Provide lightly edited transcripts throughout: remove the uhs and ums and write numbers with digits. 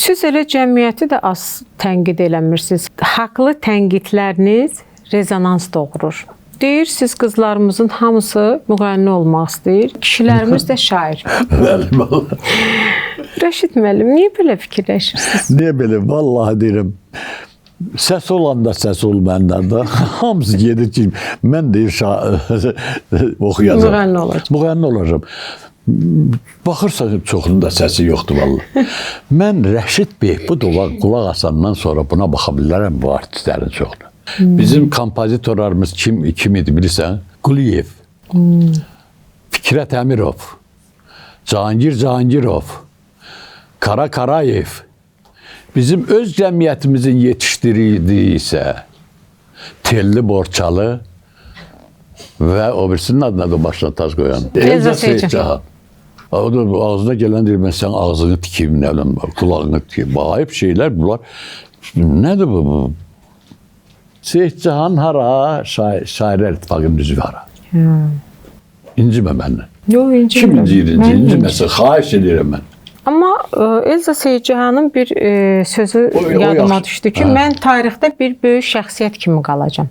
Siz elə cəmiyyəti də az tənqid eləmirsiniz. Haqlı tənqidləriniz rezonans doğurur. Deyirsiniz qızlarımızın hamısı müğənni olmaq istəyir, kişilərimiz də şair. Bəli, vallahi. Rəşid müəllim, niyə belə fikirləşirsiniz? Niyə belə? Vallahi deyirəm. Səs olanda səs olmayanlar da hamısı gedir ki, mən deyir oxuyacam. Müğənni olacam. Müğənni olacam. Baxırsan çoxunun da səsi yoxdur vallahi. Mən Rəşid Behbudova qulaq asandan sonra buna baxa bilərəm bu artistlərin çoxunu. Bizim kompozitorlarımız kim idi bilirsən? Quliyev, Fikrət Əmirov, Cahangirov, Kara Karayev. Bizim öz cəmiyyətimizin yetişdirdiyi isə Telli Borçalı və o birisinin adına da başına tac qoyan. Elza Seyidcahan. O da ağzına gələn deyir, mən sən ağzını tikeyim, nə biləm, qulağını tikeyim. Ayıb şeylər bunlar. Nədir bu? Seyidcahan hara, Şairlər İttifaqının üzvü hara. İncimə məndən. Yox, incimə. Kim inciməsin, xahiş edirəm mən. Amma Elza Seyidcahanın bir sözü yadıma düşdü ki, mən tarixdə bir böyük şəxsiyyət kimi qalacam.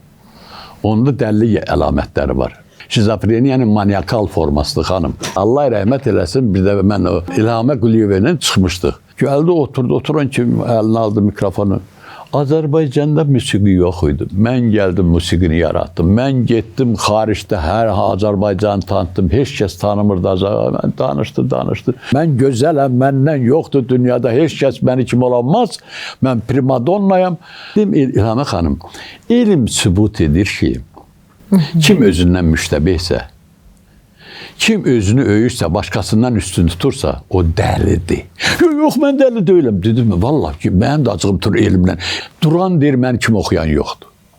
Onda dəlli əlamətləri var. Şizofreniyanın maniakal formasıdır xanım. Allah rəhmət eləsin, bir də mən o İlhamə Quliyevənin çıxmışdıq. Gəldi, oturan kimi əlinə aldı mikrofonu. Azərbaycanda musiqi yox idi. Mən gəldim, musiqini yaratdım. Mən getdim, xaricdə hər Azərbaycanı tanıtdım. Heç kəs tanımırdı Azərbaycanı. Danışdı. Mən gözələm, məndən yoxdur dünyada. Heç kəs məni kimi olamaz. Mən primadonnayam. Dedim, İlhamə xanım, elm sübut edir ki, kim özündən müştəbihsə, kim özünü öyürsə, başqasından üstün tutursa, o dəlidir. Yox, mən dəli deyiləm. Dedim, vallahi ki, mənim də acığım tur elmdən. Duran deyir, mən kim oxuyan yoxdur.